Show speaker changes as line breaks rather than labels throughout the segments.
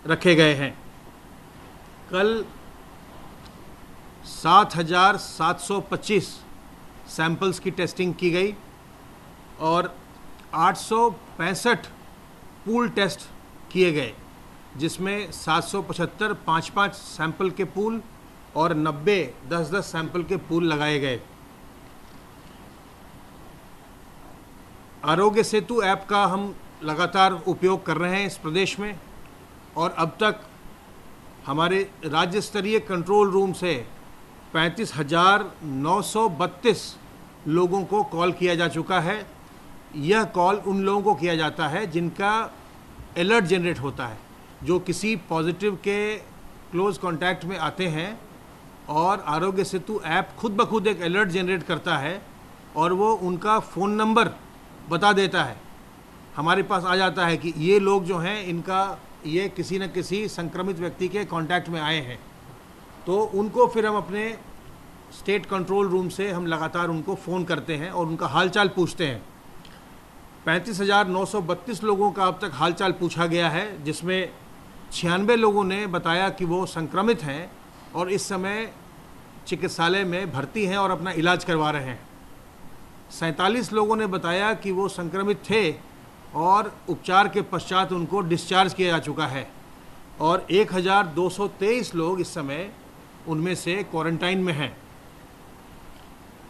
रखे गए हैं। कल 7,725 सैंपल्स की टेस्टिंग की गई और 865 पूल टेस्ट किए गए, जिसमें 775 5-5 सैंपल के पूल और 90 10-10 सैंपल के पूल लगाए गए। आरोग्य सेतु ऐप का हम लगातार उपयोग कर रहे हैं इस प्रदेश में, और अब तक हमारे राज्य स्तरीय कंट्रोल रूम से 35,932 लोगों को कॉल किया जा चुका है। यह कॉल उन लोगों को किया जाता है जिनका अलर्ट जनरेट होता है, जो किसी पॉजिटिव के क्लोज कांटेक्ट में आते हैं, और आरोग्य सेतु ऐप खुद ब खुद एक अलर्ट जनरेट करता है और वो उनका फ़ोन नंबर बता देता है। हमारे पास आ जाता है कि ये लोग जो हैं इनका ये किसी न किसी संक्रमित व्यक्ति के कांटेक्ट में आए हैं, तो उनको फिर हम अपने स्टेट कंट्रोल रूम से हम लगातार उनको फ़ोन करते हैं और उनका हालचाल पूछते हैं। 35,932 लोगों का अब तक हालचाल पूछा गया है, जिसमें 96 लोगों ने बताया कि वो संक्रमित हैं और इस समय चिकित्सालय में भर्ती हैं और अपना इलाज करवा रहे हैं। 47 लोगों ने बताया कि वो संक्रमित थे और उपचार के पश्चात उनको डिस्चार्ज किया जा चुका है, और 1,223 लोग इस समय उनमें से क्वारंटाइन में हैं।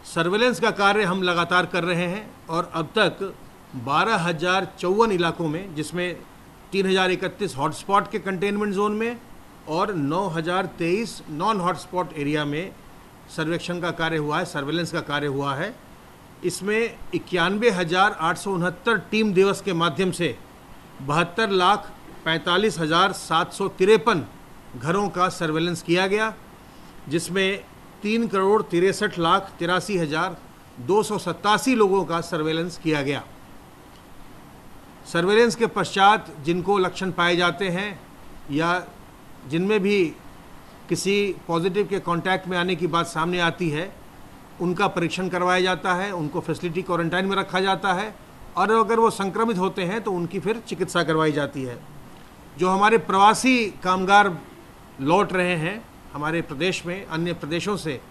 सर्वेलेंस का कार्य हम लगातार कर रहे हैं और अब तक 12,054 इलाकों में, जिसमें 3,031 हॉटस्पॉट के कंटेनमेंट जोन में और 9,023 नॉन हॉटस्पॉट एरिया में सर्वेक्षण का कार्य हुआ है, सर्वेलेंस का कार्य हुआ है। इसमें 91,869 टीम दिवस के माध्यम से 72,45,753 घरों का सर्वेलेंस किया गया, जिसमें 3,63,83,287 लोगों का सर्वेलेंस किया गया। सर्वेलेंस के पश्चात जिनको लक्षण पाए जाते हैं या जिनमें भी किसी पॉजिटिव के कांटेक्ट में आने की बात सामने आती है, उनका परीक्षण करवाया जाता है, उनको फैसिलिटी क्वारंटाइन में रखा जाता है, और अगर वो संक्रमित होते हैं तो उनकी फिर चिकित्सा करवाई जाती है। जो हमारे प्रवासी कामगार लौट रहे हैं हमारे प्रदेश में अन्य प्रदेशों से,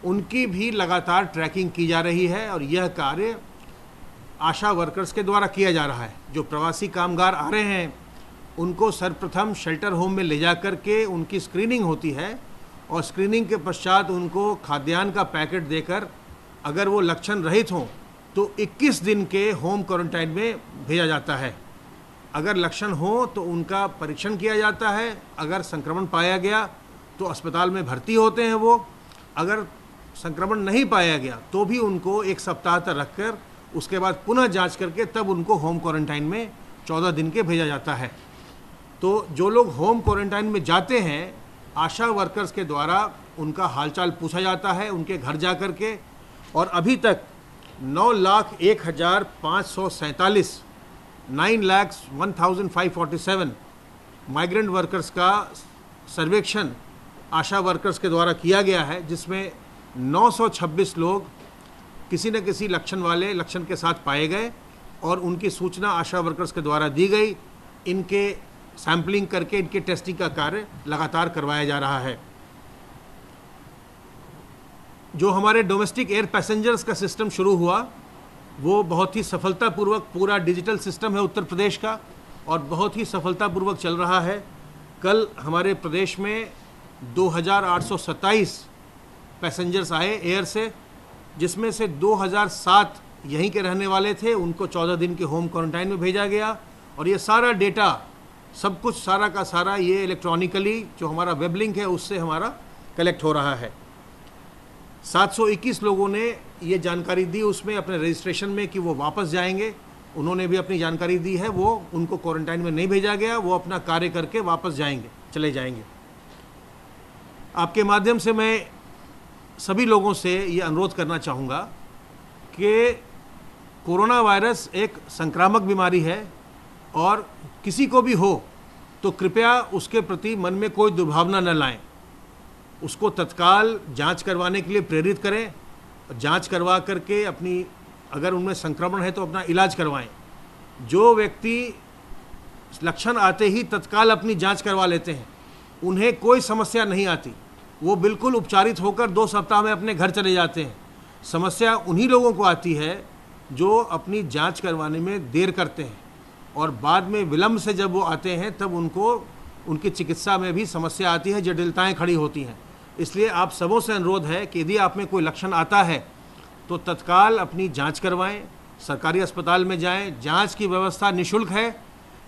उनकी भी लगातार ट्रैकिंग की जा रही है और यह कार्य आशा वर्कर्स के द्वारा किया जा रहा है। जो प्रवासी कामगार आ रहे हैं उनको सर्वप्रथम शेल्टर होम में ले जा कर के उनकी स्क्रीनिंग होती है, और स्क्रीनिंग के पश्चात उनको खाद्यान्न का पैकेट देकर अगर वो लक्षण रहित हों तो 21 दिन के होम क्वारंटाइन में भेजा जाता है। अगर लक्षण हो तो उनका परीक्षण किया जाता है, अगर संक्रमण पाया गया तो अस्पताल में भर्ती होते हैं वो, अगर संक्रमण नहीं पाया गया तो भी उनको 1 सप्ताह तक रखकर उसके बाद पुनः जांच करके तब उनको होम क्वारंटाइन में 14 दिन के भेजा जाता है। तो जो लोग होम क्वारंटाइन में जाते हैं, आशा वर्कर्स के द्वारा उनका हालचाल पूछा जाता है उनके घर जा कर के, और अभी तक 9,01,547 9,01,547 माइग्रेंट वर्कर्स का सर्वेक्षण आशा वर्कर्स के द्वारा किया गया है, जिसमें 926 लोग किसी न किसी लक्षण के साथ पाए गए और उनकी सूचना आशा वर्कर्स के द्वारा दी गई। इनके सैंपलिंग करके इनके टेस्टिंग का कार्य लगातार करवाया जा रहा है। जो हमारे डोमेस्टिक एयर पैसेंजर्स का सिस्टम शुरू हुआ, वो बहुत ही सफलतापूर्वक, पूरा डिजिटल सिस्टम है उत्तर प्रदेश का और बहुत ही सफलतापूर्वक चल रहा है। कल हमारे प्रदेश में 2,827 पैसेंजर्स आए एयर से, जिसमें से 2,007 यहीं के रहने वाले थे, उनको 14 दिन के होम क्वारंटाइन में भेजा गया। और ये सारा डेटा, सब कुछ सारा का सारा ये इलेक्ट्रॉनिकली जो हमारा वेब लिंक है उससे हमारा कलेक्ट हो रहा है। 721 लोगों ने ये जानकारी दी उसमें अपने रजिस्ट्रेशन में कि वो वापस जाएंगे, उन्होंने भी अपनी जानकारी दी है, वो उनको क्वारंटाइन में नहीं भेजा गया, वो अपना कार्य करके वापस जाएंगे, चले जाएंगे। आपके माध्यम से मैं सभी लोगों से ये अनुरोध करना चाहूँगा कि कोरोना वायरस एक संक्रामक बीमारी है और किसी को भी हो तो कृपया उसके प्रति मन में कोई दुर्भावना न लाएं। उसको तत्काल जांच करवाने के लिए प्रेरित करें। जांच करवा करके अपनी, अगर उनमें संक्रमण है तो अपना इलाज करवाएं। जो व्यक्ति लक्षण आते ही तत्काल अपनी जांच करवा लेते हैं, उन्हें कोई समस्या नहीं आती। वो बिल्कुल उपचारित होकर 2 सप्ताह में अपने घर चले जाते हैं। समस्या उन्हीं लोगों को आती है जो अपनी जांच करवाने में देर करते हैं और बाद में विलंब से जब वो आते हैं तब उनको उनकी चिकित्सा में भी समस्या आती है, जटिलताएं खड़ी होती हैं। इसलिए आप सबों से अनुरोध है कि यदि आप में कोई लक्षण आता है तो तत्काल अपनी जांच करवाएं, सरकारी अस्पताल में जाएं। जांच की व्यवस्था निःशुल्क है,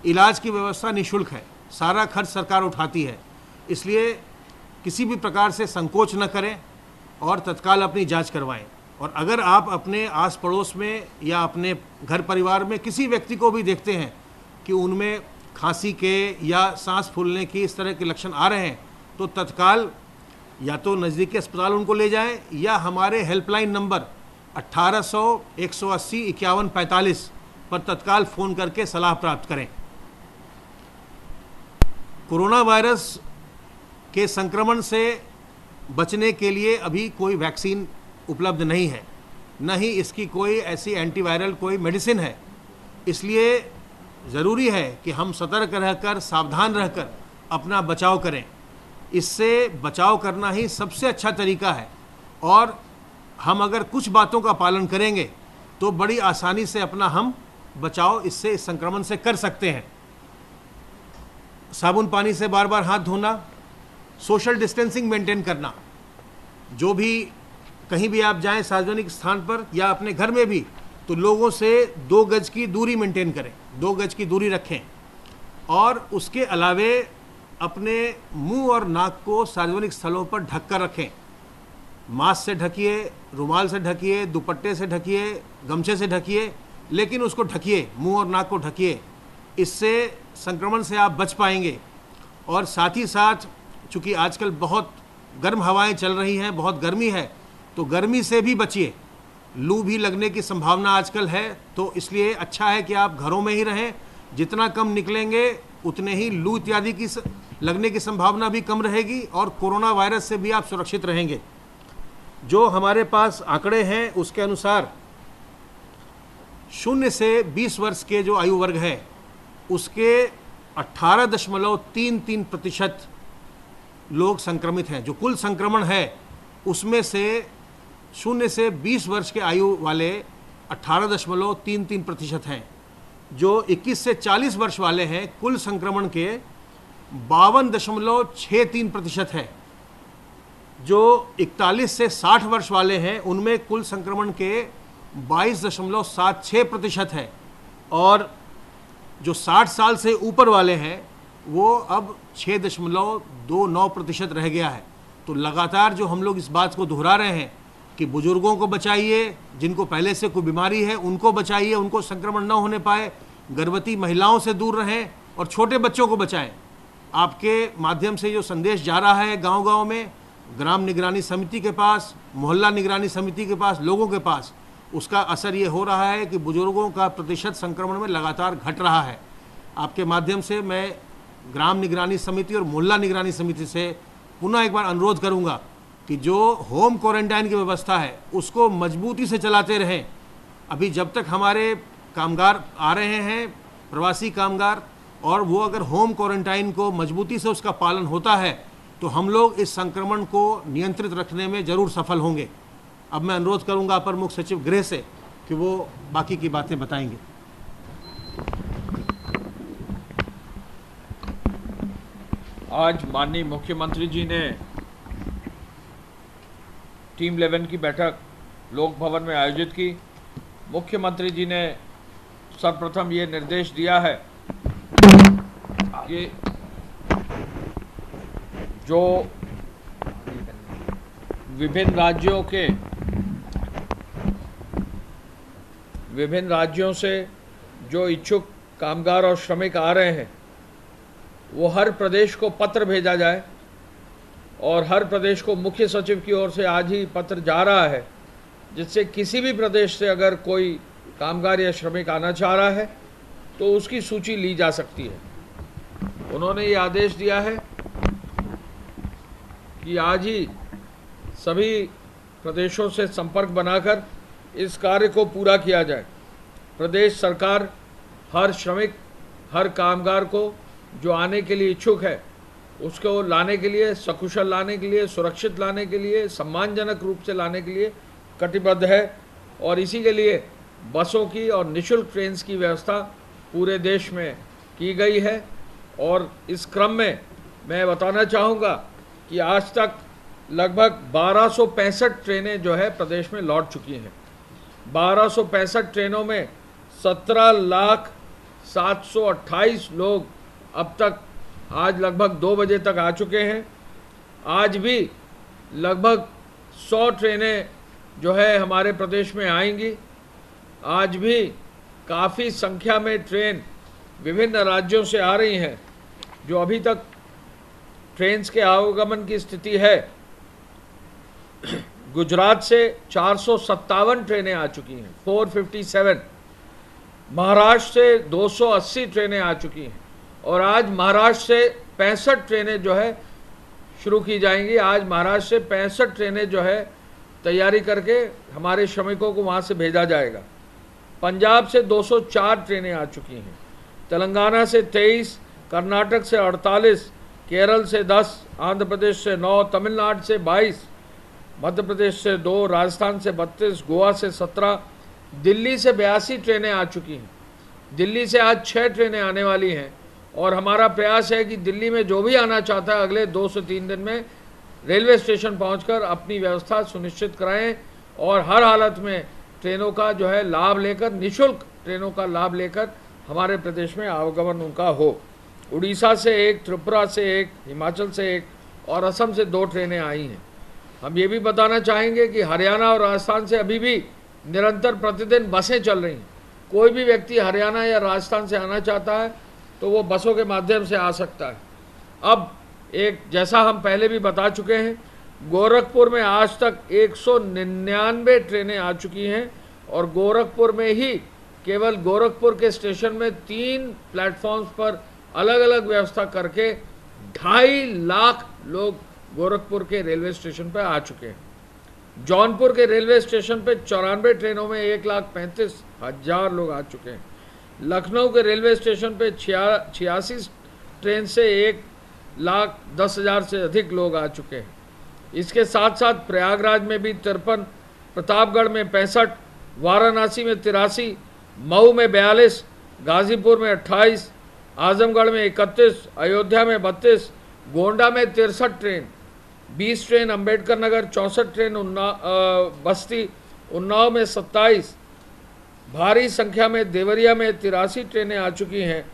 इलाज की व्यवस्था निःशुल्क है, सारा खर्च सरकार उठाती है। इसलिए किसी भी प्रकार से संकोच न करें और तत्काल अपनी जांच करवाएं। और अगर आप अपने आस पड़ोस में या अपने घर परिवार में किसी व्यक्ति को भी देखते हैं कि उनमें खांसी के या सांस फूलने की इस तरह के लक्षण आ रहे हैं तो तत्काल या तो नज़दीकी अस्पताल उनको ले जाएं या हमारे हेल्पलाइन नंबर 1800 180 5145 पर तत्काल फ़ोन करके सलाह प्राप्त करें। कोरोना वायरस के संक्रमण से बचने के लिए अभी कोई वैक्सीन उपलब्ध नहीं है, न ही इसकी कोई ऐसी एंटीवायरल कोई मेडिसिन है। इसलिए ज़रूरी है कि हम सतर्क रहकर, सावधान रहकर अपना बचाव करें। इससे बचाव करना ही सबसे अच्छा तरीका है और हम अगर कुछ बातों का पालन करेंगे तो बड़ी आसानी से अपना हम बचाव इससे, इस संक्रमण से कर सकते हैं। साबुन पानी से बार बार हाथ धोना, सोशल डिस्टेंसिंग मेंटेन करना। जो भी कहीं भी आप जाएं सार्वजनिक स्थान पर या अपने घर में भी, तो लोगों से 2 गज की दूरी मेंटेन करें, 2 गज की दूरी रखें। और उसके अलावे अपने मुंह और नाक को सार्वजनिक स्थलों पर ढक कर रखें। मास्क से ढकिए, रुमाल से ढकिए, दुपट्टे से ढकिए, गमछे से ढकिए, लेकिन उसको ढकिए, मुंह और नाक को ढकिए। इससे संक्रमण से आप बच पाएंगे। और साथ ही साथ चूँकि आजकल बहुत गर्म हवाएं चल रही हैं, बहुत गर्मी है, तो गर्मी से भी बचिए। लू भी लगने की संभावना आजकल है, तो इसलिए अच्छा है कि आप घरों में ही रहें। जितना कम निकलेंगे उतने ही लू इत्यादि की लगने की संभावना भी कम रहेगी और कोरोना वायरस से भी आप सुरक्षित रहेंगे। जो हमारे पास आंकड़े हैं उसके अनुसार 0 से 20 वर्ष के जो आयु वर्ग है उसके 18.33% लोग संक्रमित हैं। जो कुल संक्रमण है उसमें से 0 से 20 वर्ष के आयु वाले 18.33% हैं। जो 21 से 40 वर्ष वाले हैं कुल संक्रमण के 52.63% है। जो 41 से 60 वर्ष वाले हैं उनमें कुल संक्रमण के 22.76% है। और जो 60 साल से ऊपर वाले हैं वो अब 6.29% रह गया है। तो लगातार जो हम लोग इस बात को दोहरा रहे हैं कि बुजुर्गों को बचाइए, जिनको पहले से कोई बीमारी है उनको बचाइए, उनको संक्रमण न होने पाए, गर्भवती महिलाओं से दूर रहें और छोटे बच्चों को बचाएं। आपके माध्यम से जो संदेश जा रहा है गांव-गांव में, ग्राम निगरानी समिति के पास, मोहल्ला निगरानी समिति के पास, लोगों के पास, उसका असर ये हो रहा है कि बुजुर्गों का प्रतिशत संक्रमण में लगातार घट रहा है। आपके माध्यम से मैं ग्राम निगरानी समिति और मोहल्ला निगरानी समिति से पुनः एक बार अनुरोध करूंगा कि जो होम क्वारंटाइन की व्यवस्था है उसको मजबूती से चलाते रहें। अभी जब तक हमारे कामगार आ रहे हैं, प्रवासी कामगार, और वो अगर होम क्वारंटाइन को मजबूती से उसका पालन होता है तो हम लोग इस संक्रमण को नियंत्रित रखने में ज़रूर सफल होंगे। अब मैं अनुरोध करूंगा अपर मुख्य सचिव गृह से कि वो बाकी की बातें बताएंगे।
आज माननीय मुख्यमंत्री जी ने टीम 11 की बैठक लोक भवन में आयोजित की। मुख्यमंत्री जी ने सर्वप्रथम ये निर्देश दिया है कि जो विभिन्न राज्यों से जो इच्छुक कामगार और श्रमिक आ रहे हैं वो हर प्रदेश को पत्र भेजा जाए। और हर प्रदेश को मुख्य सचिव की ओर से आज ही पत्र जा रहा है, जिससे किसी भी प्रदेश से अगर कोई कामगार या श्रमिक आना चाह रहा है तो उसकी सूची ली जा सकती है। उन्होंने ये आदेश दिया है कि आज ही सभी प्रदेशों से संपर्क बनाकर इस कार्य को पूरा किया जाए। प्रदेश सरकार हर श्रमिक, हर कामगार को जो आने के लिए इच्छुक है उसको लाने के लिए, सकुशल लाने के लिए, सुरक्षित लाने के लिए, सम्मानजनक रूप से लाने के लिए कटिबद्ध है। और इसी के लिए बसों की और निःशुल्क ट्रेन्स की व्यवस्था पूरे देश में की गई है। और इस क्रम में मैं बताना चाहूँगा कि आज तक लगभग 1265 ट्रेनें जो है प्रदेश में लौट चुकी हैं। 1265 ट्रेनों में 17,728 लोग अब तक आज लगभग 2 बजे तक आ चुके हैं। आज भी लगभग 100 ट्रेनें जो है हमारे प्रदेश में आएंगी। आज भी काफ़ी संख्या में ट्रेन विभिन्न राज्यों से आ रही हैं। जो अभी तक ट्रेन्स के आवागमन की स्थिति है, गुजरात से 457 ट्रेनें आ चुकी हैं, 457। महाराष्ट्र से 280 ट्रेनें आ चुकी हैं और आज महाराष्ट्र से 65 ट्रेनें जो है शुरू की जाएंगी। आज महाराष्ट्र से 65 ट्रेनें जो है तैयारी करके हमारे श्रमिकों को वहाँ से भेजा जाएगा। पंजाब से 204 ट्रेनें आ चुकी हैं, तेलंगाना से 23, कर्नाटक से 48, केरल से 10, आंध्र प्रदेश से 9, तमिलनाडु से 22, मध्य प्रदेश से 2, राजस्थान से 32, गोवा से 17, दिल्ली से 82 ट्रेनें आ चुकी हैं। दिल्ली से आज 6 ट्रेनें आने वाली हैं और हमारा प्रयास है कि दिल्ली में जो भी आना चाहता है अगले 2 से 3 दिन में रेलवे स्टेशन पहुंचकर अपनी व्यवस्था सुनिश्चित कराएं और हर हालत में ट्रेनों का जो है लाभ लेकर, निःशुल्क ट्रेनों का लाभ लेकर हमारे प्रदेश में आवागमन उनका हो। उड़ीसा से 1, त्रिपुरा से 1, हिमाचल से 1 और असम से 2 ट्रेनें आई हैं। हम ये भी बताना चाहेंगे कि हरियाणा और राजस्थान से अभी भी निरंतर प्रतिदिन बसें चल रही हैं। कोई भी व्यक्ति हरियाणा या राजस्थान से आना चाहता है तो वो बसों के माध्यम से आ सकता है। अब एक जैसा हम पहले भी बता चुके हैं, गोरखपुर में आज तक 199 ट्रेनें आ चुकी हैं और गोरखपुर में ही केवल गोरखपुर के स्टेशन में 3 प्लेटफॉर्म्स पर अलग अलग व्यवस्था करके 2.5 लाख लोग गोरखपुर के रेलवे स्टेशन पर आ चुके हैं। जौनपुर के रेलवे स्टेशन पर 94 ट्रेनों में 1,35,000 लोग आ चुके हैं। लखनऊ के रेलवे स्टेशन पे 86 ट्रेन से 1,10,000 से अधिक लोग आ चुके हैं। इसके साथ साथ प्रयागराज में भी 53, प्रतापगढ़ में 65, वाराणसी में 83, मऊ में 42, गाजीपुर में 28, आजमगढ़ में 31, अयोध्या में 32, गोंडा में 63 train, 20 train Ambedkar Nagar, 64 train बस्ती, उन्नाव में 27, भारी संख्या में देवरिया में 83 ट्रेनें आ चुकी हैं।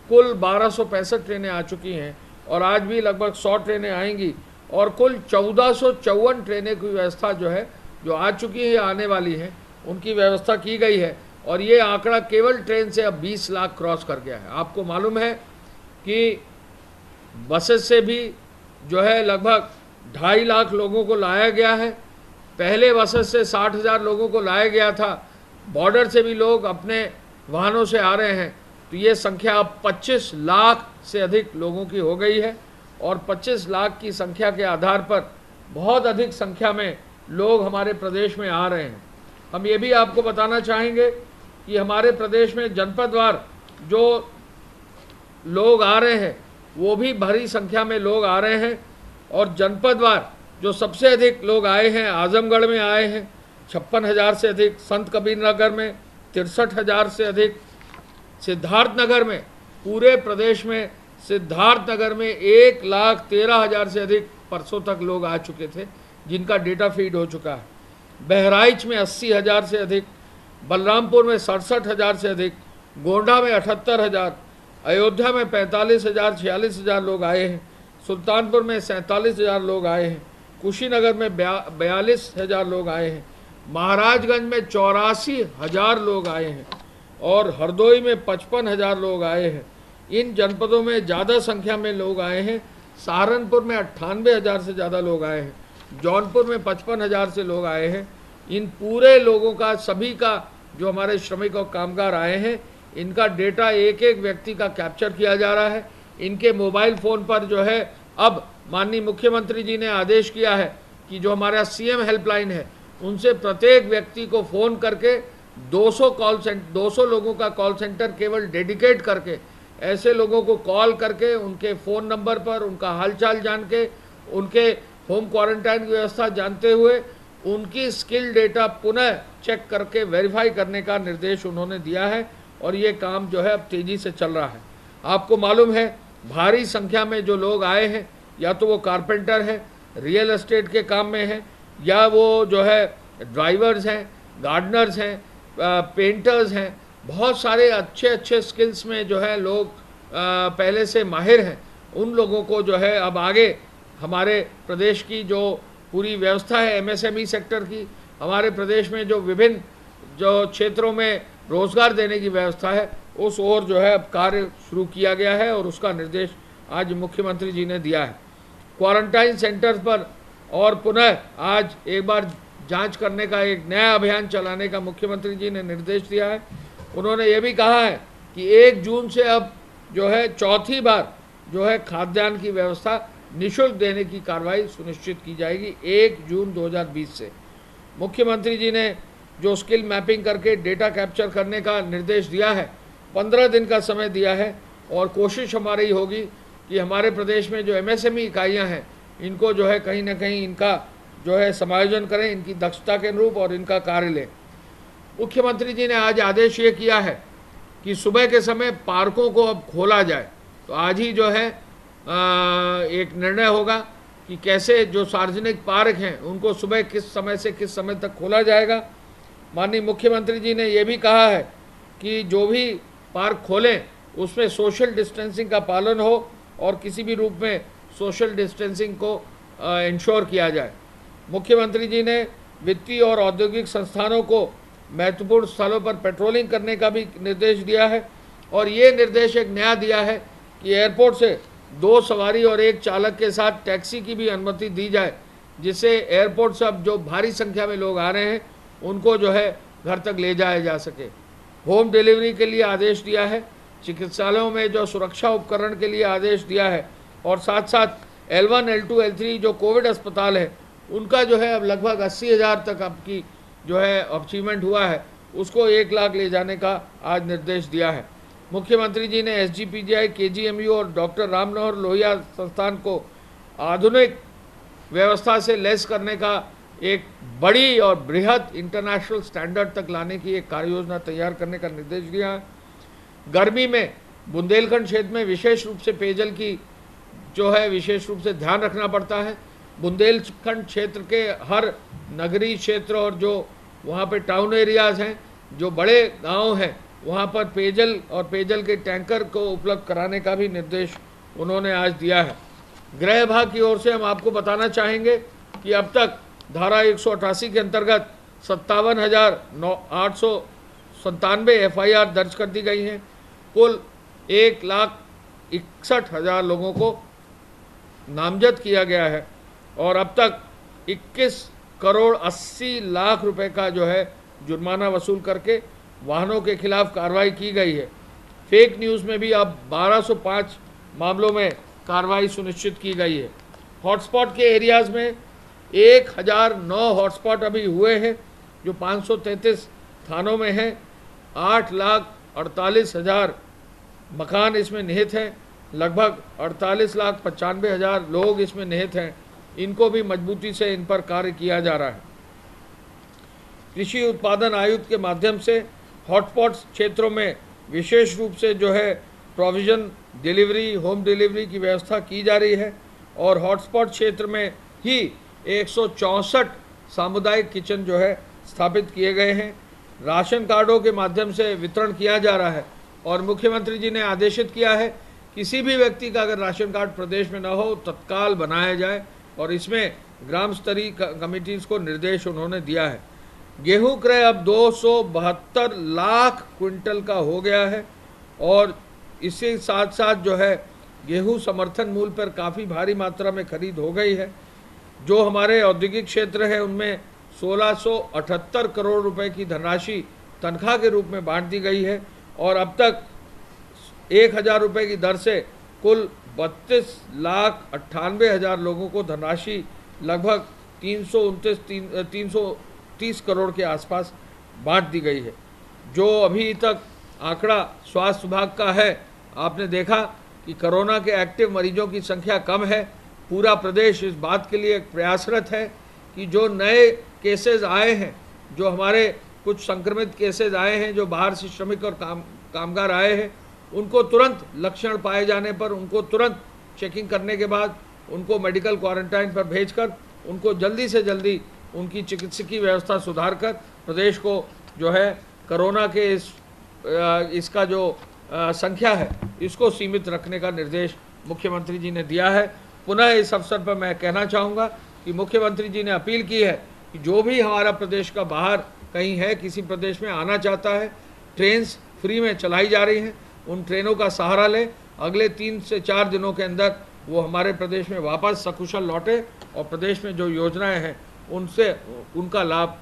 कुल 1265 ट्रेनें आ चुकी हैं और आज भी लगभग 100 ट्रेनें आएंगी और कुल 1454 ट्रेनें की व्यवस्था जो है, जो आ चुकी है, आने वाली हैं, उनकी व्यवस्था की गई है। और ये आंकड़ा केवल ट्रेन से अब 20 लाख क्रॉस कर गया है। आपको मालूम है कि बसेस से भी जो है लगभग 2.5 लाख लोगों को लाया गया है। पहले बसेस से 60,000 लोगों को लाया गया था। बॉर्डर से भी लोग अपने वाहनों से आ रहे हैं, तो ये संख्या अब 25 लाख से अधिक लोगों की हो गई है। और 25 लाख की संख्या के आधार पर बहुत अधिक संख्या में लोग हमारे प्रदेश में आ रहे हैं। हम ये भी आपको बताना चाहेंगे कि हमारे प्रदेश में जनपदवार जो लोग आ रहे हैं वो भी भारी संख्या में लोग आ रहे हैं। और जनपदवार जो सबसे अधिक लोग आए हैं, आजमगढ़ में आए हैं 56,000 से अधिक, संत कबीर नगर में 63,000 से अधिक, सिद्धार्थनगर में, पूरे प्रदेश में सिद्धार्थनगर में 1,13,000 से अधिक परसों तक लोग आ चुके थे जिनका डेटा फीड हो चुका है। बहराइच में 80,000 से अधिक, बलरामपुर में 67,000 से अधिक, गोंडा में 78,000, अयोध्या में 45,000 46,000 लोग आए हैं, सुल्तानपुर में 47,000 लोग आए हैं, कुशीनगर में 42,000 लोग आए हैं, महाराजगंज में 84,000 लोग आए हैं और हरदोई में 55,000 लोग आए हैं। इन जनपदों में ज़्यादा संख्या में लोग आए हैं। सहारनपुर में 98,000 से ज़्यादा लोग आए हैं, जौनपुर में 55,000 से लोग आए हैं। इन पूरे लोगों का, सभी का, जो हमारे श्रमिक और कामगार आए हैं, इनका डेटा एक एक व्यक्ति का कैप्चर किया जा रहा है। इनके मोबाइल फ़ोन पर जो है अब माननीय मुख्यमंत्री जी ने आदेश किया है कि जो हमारा सीएम हेल्पलाइन है उनसे प्रत्येक व्यक्ति को फ़ोन करके 200 लोगों का कॉल सेंटर केवल डेडिकेट करके ऐसे लोगों को कॉल करके उनके फ़ोन नंबर पर उनका हालचाल जान के उनके होम क्वारंटाइन की व्यवस्था जानते हुए उनकी स्किल डेटा पुनः चेक करके वेरीफाई करने का निर्देश उन्होंने दिया है और ये काम जो है अब तेज़ी से चल रहा है। आपको मालूम है भारी संख्या में जो लोग आए हैं, या तो वो कारपेंटर है, रियल एस्टेट के काम में है, या वो जो है ड्राइवर्स हैं, गार्डनर्स हैं, पेंटर्स हैं, बहुत सारे अच्छे अच्छे स्किल्स में जो है लोग पहले से माहिर हैं। उन लोगों को जो है अब आगे हमारे प्रदेश की जो पूरी व्यवस्था है एमएसएमई सेक्टर की, हमारे प्रदेश में जो विभिन्न जो क्षेत्रों में रोज़गार देने की व्यवस्था है, उस ओर जो है अब कार्य शुरू किया गया है और उसका निर्देश आज मुख्यमंत्री जी ने दिया है। क्वारंटाइन सेंटर्स पर और पुनः आज एक बार जांच करने का एक नया अभियान चलाने का मुख्यमंत्री जी ने निर्देश दिया है। उन्होंने ये भी कहा है कि 1 जून से अब जो है चौथी बार जो है खाद्यान्न की व्यवस्था निःशुल्क देने की कार्रवाई सुनिश्चित की जाएगी 1 जून 2020 से। मुख्यमंत्री जी ने जो स्किल मैपिंग करके डेटा कैप्चर करने का निर्देश दिया है, 15 दिन का समय दिया है और कोशिश हमारी होगी कि हमारे प्रदेश में जो एमएसएमई इकाइयाँ हैं इनको जो है कहीं ना कहीं इनका जो है समायोजन करें, इनकी दक्षता के अनुरूप और इनका कार्य लें। मुख्यमंत्री जी ने आज आदेश ये किया है कि सुबह के समय पार्कों को अब खोला जाए। तो आज ही जो है एक निर्णय होगा कि कैसे जो सार्वजनिक पार्क हैं उनको सुबह किस समय से किस समय तक खोला जाएगा। माननीय मुख्यमंत्री जी ने यह भी कहा है कि जो भी पार्क खोलें उसमें सोशल डिस्टेंसिंग का पालन हो और किसी भी रूप में सोशल डिस्टेंसिंग को इंश्योर किया जाए। मुख्यमंत्री जी ने वित्तीय और औद्योगिक संस्थानों को महत्वपूर्ण स्थलों पर पेट्रोलिंग करने का भी निर्देश दिया है और ये निर्देश एक नया दिया है कि एयरपोर्ट से 2 सवारी और 1 चालक के साथ टैक्सी की भी अनुमति दी जाए, जिससे एयरपोर्ट से अब जो भारी संख्या में लोग आ रहे हैं उनको जो है घर तक ले जाया जा सके। होम डिलीवरी के लिए आदेश दिया है, चिकित्सालयों में जो सुरक्षा उपकरण के लिए आदेश दिया है और साथ साथ L1, L2, L3 जो कोविड अस्पताल है उनका जो है अब लगभग 80,000 तक आपकी जो है अचीवमेंट हुआ है, उसको 1 लाख ले जाने का आज निर्देश दिया है। मुख्यमंत्री जी ने SGPGI, KGMU और डॉक्टर राम मनोहर लोहिया संस्थान को आधुनिक व्यवस्था से लैस करने का एक बड़ी और बृहद इंटरनेशनल स्टैंडर्ड तक लाने की एक कार्य योजना तैयार करने का निर्देश दिया है। गर्मी में बुंदेलखंड क्षेत्र में विशेष रूप से पेयजल की जो है विशेष रूप से ध्यान रखना पड़ता है। बुंदेलखंड क्षेत्र के हर नगरीय क्षेत्र और जो वहाँ पे टाउन एरियाज़ हैं, जो बड़े गांव हैं, वहाँ पर पेयजल और पेयजल के टैंकर को उपलब्ध कराने का भी निर्देश उन्होंने आज दिया है। गृह विभाग की ओर से हम आपको बताना चाहेंगे कि अब तक धारा 188 के अंतर्गत 57,897 FIR दर्ज कर दी गई हैं। कुल 1,61,000 लोगों को नामजद किया गया है और अब तक 21 करोड़ 80 लाख रुपए का जो है जुर्माना वसूल करके वाहनों के खिलाफ कार्रवाई की गई है। फेक न्यूज़ में भी अब 1205 मामलों में कार्रवाई सुनिश्चित की गई है। हॉटस्पॉट के एरियाज़ में 1009 हॉटस्पॉट अभी हुए हैं जो 533 थानों में हैं। 8,48,000 मकान इसमें निहित हैं। लगभग 48,95,000 लोग इसमें निहित हैं। इनको भी मजबूती से इन पर कार्य किया जा रहा है। कृषि उत्पादन आयुक्त के माध्यम से हॉटस्पॉट क्षेत्रों में विशेष रूप से जो है प्रोविज़न डिलीवरी, होम डिलीवरी की व्यवस्था की जा रही है और हॉटस्पॉट क्षेत्र में ही 164 सामुदायिक किचन जो है स्थापित किए गए हैं। राशन कार्डों के माध्यम से वितरण किया जा रहा है और मुख्यमंत्री जी ने आदेशित किया है किसी भी व्यक्ति का अगर राशन कार्ड प्रदेश में न हो तत्काल बनाया जाए और इसमें ग्राम स्तरीय कमिटीज़ को निर्देश उन्होंने दिया है। गेहूं क्रय अब 272 लाख क्विंटल का हो गया है और इसके साथ साथ जो है गेहूं समर्थन मूल्य पर काफ़ी भारी मात्रा में खरीद हो गई है। जो हमारे औद्योगिक क्षेत्र है उनमें 1678 करोड़ रुपए की धनराशि तनख्वाह के रूप में बांट दी गई है और अब तक 1,000 रुपये की दर से कुल 32,98,000 लोगों को धनराशि लगभग 330 करोड़ के आसपास बांट दी गई है। जो अभी तक आंकड़ा स्वास्थ्य विभाग का है, आपने देखा कि कोरोना के एक्टिव मरीजों की संख्या कम है। पूरा प्रदेश इस बात के लिए प्रयासरत है कि जो नए केसेस आए हैं, जो हमारे कुछ संक्रमित केसेस आए हैं, जो बाहर से श्रमिक और कामगार आए हैं, उनको तुरंत लक्षण पाए जाने पर उनको तुरंत चेकिंग करने के बाद उनको मेडिकल क्वारंटाइन पर भेजकर उनको जल्दी से जल्दी उनकी चिकित्सकीय व्यवस्था सुधार कर प्रदेश को जो है कोरोना के इसका जो संख्या है इसको सीमित रखने का निर्देश मुख्यमंत्री जी ने दिया है। पुनः इस अवसर पर मैं कहना चाहूँगा कि मुख्यमंत्री जी ने अपील की है कि जो भी हमारा प्रदेश का बाहर कहीं है, किसी प्रदेश में आना चाहता है, ट्रेन फ्री में चलाई जा रही हैं, उन ट्रेनों का सहारा लें। अगले 3 से 4 दिनों के अंदर वो हमारे प्रदेश में वापस सकुशल लौटे और प्रदेश में जो योजनाएं हैं उनसे उनका लाभ